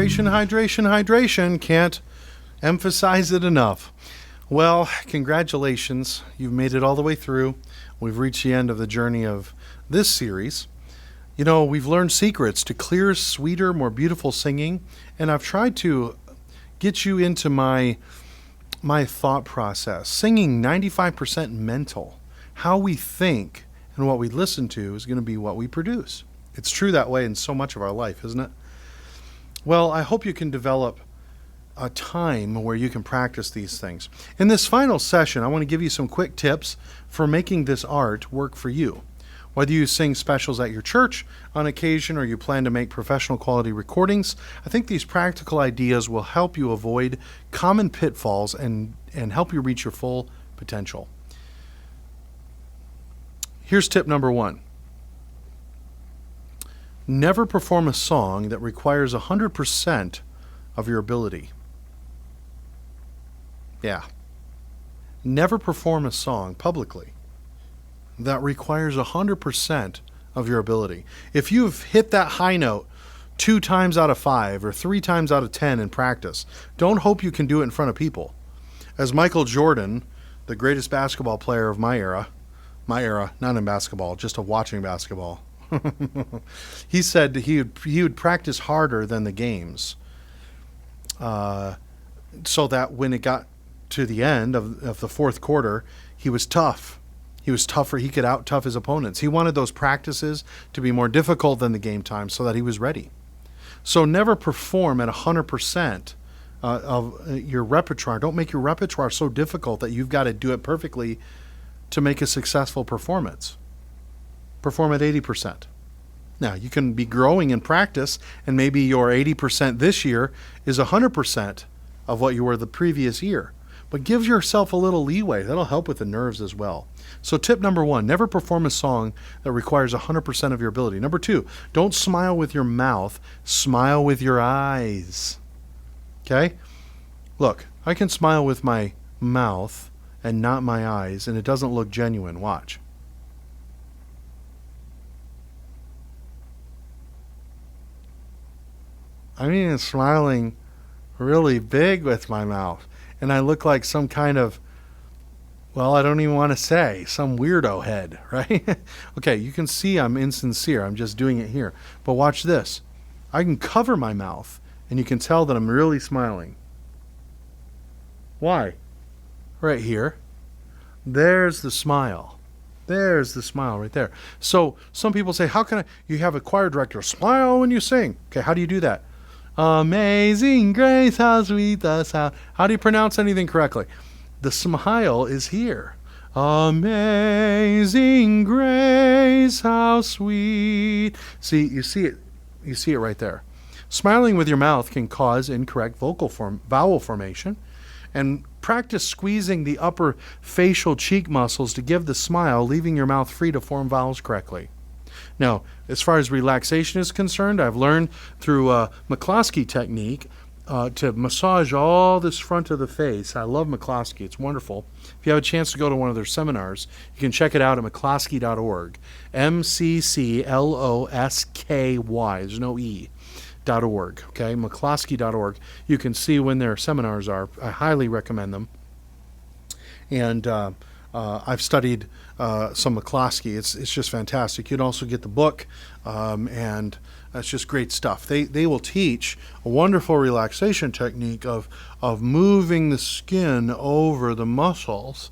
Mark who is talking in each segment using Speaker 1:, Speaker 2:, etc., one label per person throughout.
Speaker 1: hydration, hydration, hydration. Can't emphasize it enough. Well, congratulations. You've made it all the way through. We've reached the end of the journey of this series. You know, we've learned secrets to clearer, sweeter, more beautiful singing, and I've tried to get you into my thought process. Singing 95% mental. How we think and what we listen to is going to be what we produce. It's true that way in so much of our life, isn't it? Well, I hope you can develop a time where you can practice these things. In this final session, I want to give you some quick tips for making this art work for you. Whether you sing specials at your church on occasion or you plan to make professional quality recordings, I think these practical ideas will help you avoid common pitfalls and help you reach your full potential. Here's tip number 1. Never perform a song that requires 100% of your ability. Yeah. Never perform a song publicly that requires 100% of your ability. If you've hit that high note 2 times out of 5 or 3 times out of 10 in practice, don't hope you can do it in front of people. As Michael Jordan, the greatest basketball player of my era, not in basketball, just of watching basketball, he said he would practice harder than the games so that when it got to the end of the fourth quarter, he was tough. He was tougher. He could out-tough his opponents. He wanted those practices to be more difficult than the game time so that he was ready. So never perform at 100% of your repertoire. Don't make your repertoire so difficult that you've got to do it perfectly to make a successful performance. Perform at 80%. Now, you can be growing in practice, and maybe your 80% this year is 100% of what you were the previous year. But give yourself a little leeway. That'll help with the nerves as well. So tip number 1, never perform a song that requires 100% of your ability. Number 2, don't smile with your mouth. Smile with your eyes. Okay? Look, I can smile with my mouth and not my eyes, and it doesn't look genuine. Watch. I mean, I'm smiling really big with my mouth. And I look like some kind of, well, I don't even want to say, some weirdo head, right? Okay, you can see I'm insincere. I'm just doing it here. But watch this. I can cover my mouth, and you can tell that I'm really smiling. Why? Right here. There's the smile. There's the smile right there. So some people say, how can you have a choir director smile when you sing? Okay, how do you do that? Amazing grace, how sweet the sound. How do you pronounce anything correctly? The smile is here. Amazing grace, how sweet. See, you see it right there. Smiling with your mouth can cause incorrect vowel formation, and practice squeezing the upper facial cheek muscles to give the smile, leaving your mouth free to form vowels correctly. Now, as far as relaxation is concerned, I've learned through McCloskey technique to massage all this front of the face. I love McCloskey. It's wonderful. If you have a chance to go to one of their seminars, you can check it out at mccloskey.org. MCCLOSKY. There's no E. .org. Okay, mccloskey.org. You can see when their seminars are. I highly recommend them. And I've studied some McCloskey. It's just fantastic. You'd also get the book, and it's just great stuff. They will teach a wonderful relaxation technique of moving the skin over the muscles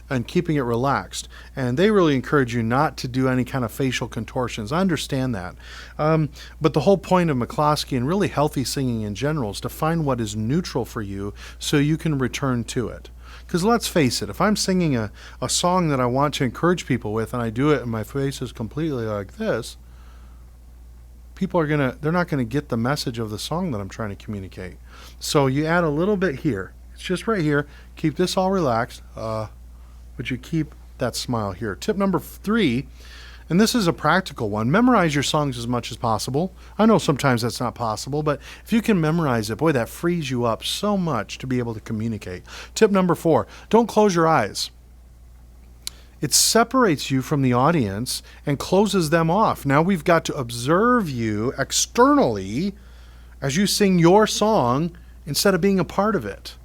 Speaker 1: and keeping it relaxed. And they really encourage you not to do any kind of facial contortions. I understand that. But the whole point of McCloskey and really healthy singing in general is to find what is neutral for you so you can return to it. Because let's face it, if I'm singing a song that I want to encourage people with and I do it and my face is completely like this, they're not going to get the message of the song that I'm trying to communicate. So you add a little bit here. It's just right here. Keep this all relaxed, but you keep that smile here. Tip number 3, and this is a practical one. Memorize your songs as much as possible. I know sometimes that's not possible, but if you can memorize it, boy, that frees you up so much to be able to communicate. Tip number 4, don't close your eyes. It separates you from the audience and closes them off. Now we've got to observe you externally as you sing your song instead of being a part of it.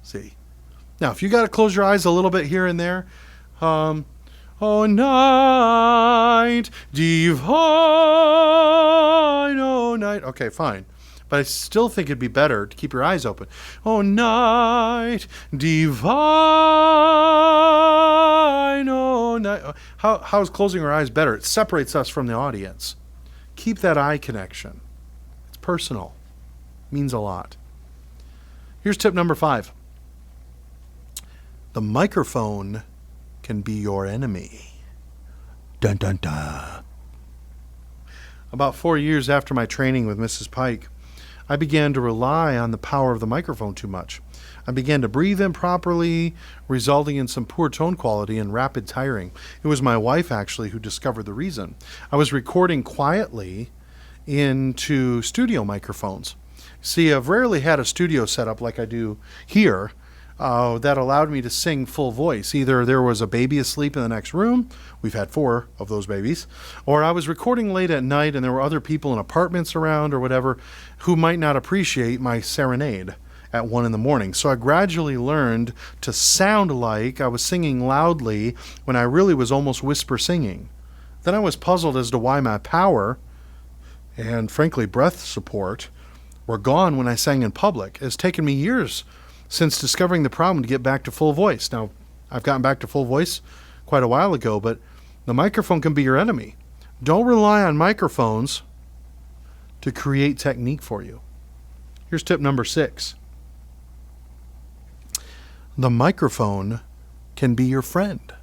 Speaker 1: See? Now, if you got to close your eyes a little bit here and there, oh, night divine, oh, night. Okay, fine. But I still think it'd be better to keep your eyes open. Oh, night divine, oh, night. How is closing our eyes better? It separates us from the audience. Keep that eye connection. It's personal. Means a lot. Here's tip number 5. The microphone can be your enemy. Dun, dun, dun. About 4 years after my training with Mrs. Pike, I began to rely on the power of the microphone too much. I began to breathe improperly, resulting in some poor tone quality and rapid tiring. It was my wife, actually, who discovered the reason. I was recording quietly into studio microphones. See, I've rarely had a studio setup like I do here that allowed me to sing full voice. Either there was a baby asleep in the next room, we've had 4 of those babies, or I was recording late at night and there were other people in apartments around or whatever who might not appreciate my serenade at 1 a.m. So I gradually learned to sound like I was singing loudly when I really was almost whisper singing. Then I was puzzled as to why my power and, frankly, breath support were gone when I sang in public. It's taken me years since discovering the problem to get back to full voice. Now, I've gotten back to full voice quite a while ago, but the microphone can be your enemy. Don't rely on microphones to create technique for you. Here's tip number 6. The microphone can be your friend.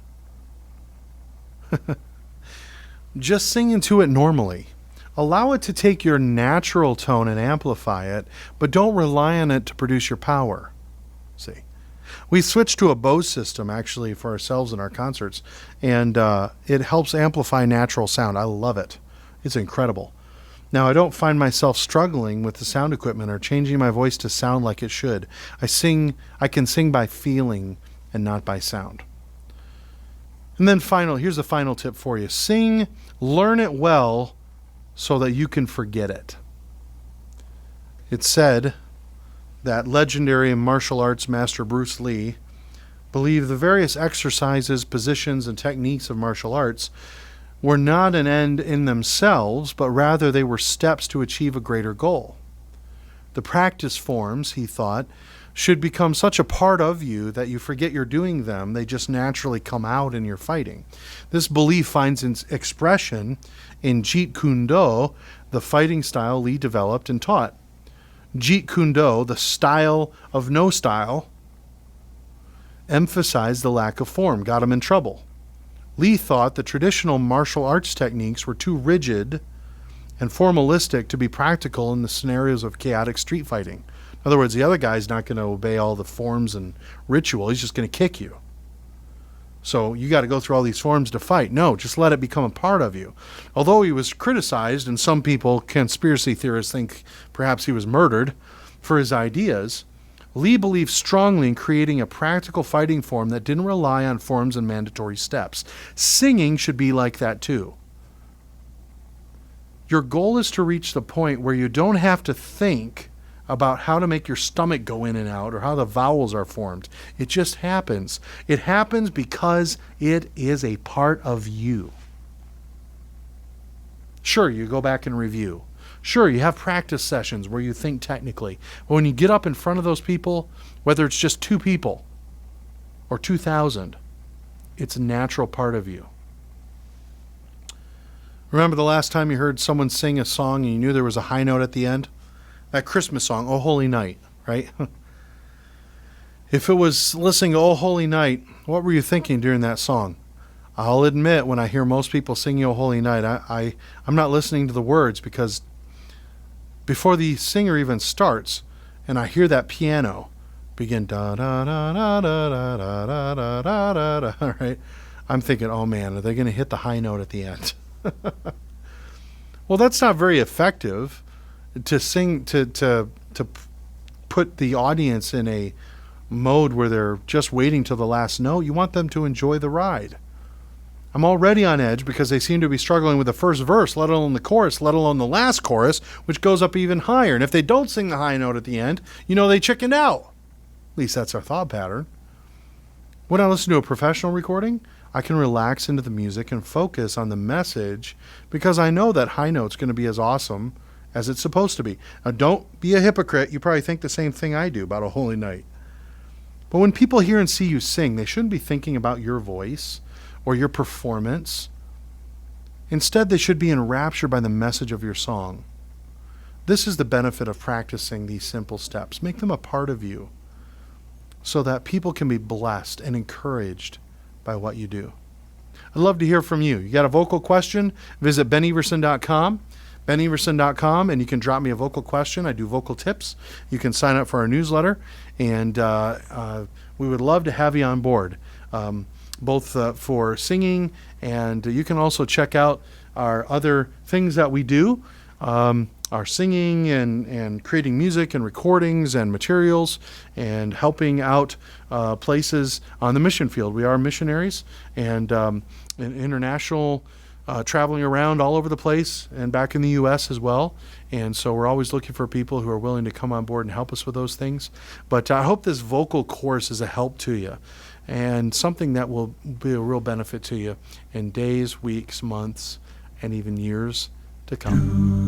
Speaker 1: Just sing into it normally. Allow it to take your natural tone and amplify it, but don't rely on it to produce your power. See, we switched to a Bose system actually for ourselves in our concerts, and it helps amplify natural sound. I love it. It's incredible. Now, I don't find myself struggling with the sound equipment or changing my voice to sound like it should. I can sing by feeling and not by sound. And then here's the final tip for you. Learn it well so that you can forget it. It's said that legendary martial arts master Bruce Lee believed the various exercises, positions, and techniques of martial arts were not an end in themselves, but rather they were steps to achieve a greater goal. The practice forms, he thought, should become such a part of you that you forget you're doing them. They just naturally come out in your fighting. This belief finds its expression in Jeet Kune Do, the fighting style Lee developed and taught. Jeet Kune Do, the style of no style, emphasized the lack of form, got him in trouble. Lee thought the traditional martial arts techniques were too rigid and formalistic to be practical in the scenarios of chaotic street fighting. In other words, the other guy's not going to obey all the forms and ritual. He's just going to kick you. So you got to go through all these forms to fight. No, just let it become a part of you. Although he was criticized, and some people, conspiracy theorists, think perhaps he was murdered for his ideas, Lee believed strongly in creating a practical fighting form that didn't rely on forms and mandatory steps. Singing should be like that too. Your goal is to reach the point where you don't have to think about how to make your stomach go in and out or how the vowels are formed. It just happens. It happens because it is a part of you. Sure, you go back and review. Sure, you have practice sessions where you think technically. But when you get up in front of those people, whether it's just 2 people or 2,000, it's a natural part of you. Remember the last time you heard someone sing a song and you knew there was a high note at the end? That Christmas song, Oh Holy Night, right? If it was listening to Oh Holy Night, what were you thinking during that song? I'll admit, when I hear most people singing Oh Holy Night, I'm not listening to the words, because before the singer even starts and I hear that piano begin da da da da da da da da da da da, right? I'm thinking, oh man, are they going to hit the high note at the end? Well, that's not very effective to sing, to put the audience in a mode where they're just waiting till the last note. You want them to enjoy the ride. I'm already on edge because they seem to be struggling with the first verse, let alone the chorus, let alone the last chorus, which goes up even higher. And if they don't sing the high note at the end, they chickened out. At least that's our thought pattern. When I listen to a professional recording, I can relax into the music and focus on the message because I know that high note's going to be as awesome as it's supposed to be. Now, don't be a hypocrite. You probably think the same thing I do about a holy night. But when people hear and see you sing, they shouldn't be thinking about your voice or your performance. Instead, they should be enraptured by the message of your song. This is the benefit of practicing these simple steps. Make them a part of you so that people can be blessed and encouraged by what you do. I'd love to hear from you. You got a vocal question? Visit beneverson.com. beneverson.com, and you can drop me a vocal question. I do vocal tips. You can sign up for our newsletter, and we would love to have you on board, both for singing, and you can also check out our other things that we do, our singing and creating music and recordings and materials and helping out places on the mission field. We are missionaries and international traveling around all over the place and back in the U.S. as well. And so we're always looking for people who are willing to come on board and help us with those things. But I hope this vocal course is a help to you and something that will be a real benefit to you in days, weeks, months, and even years to come.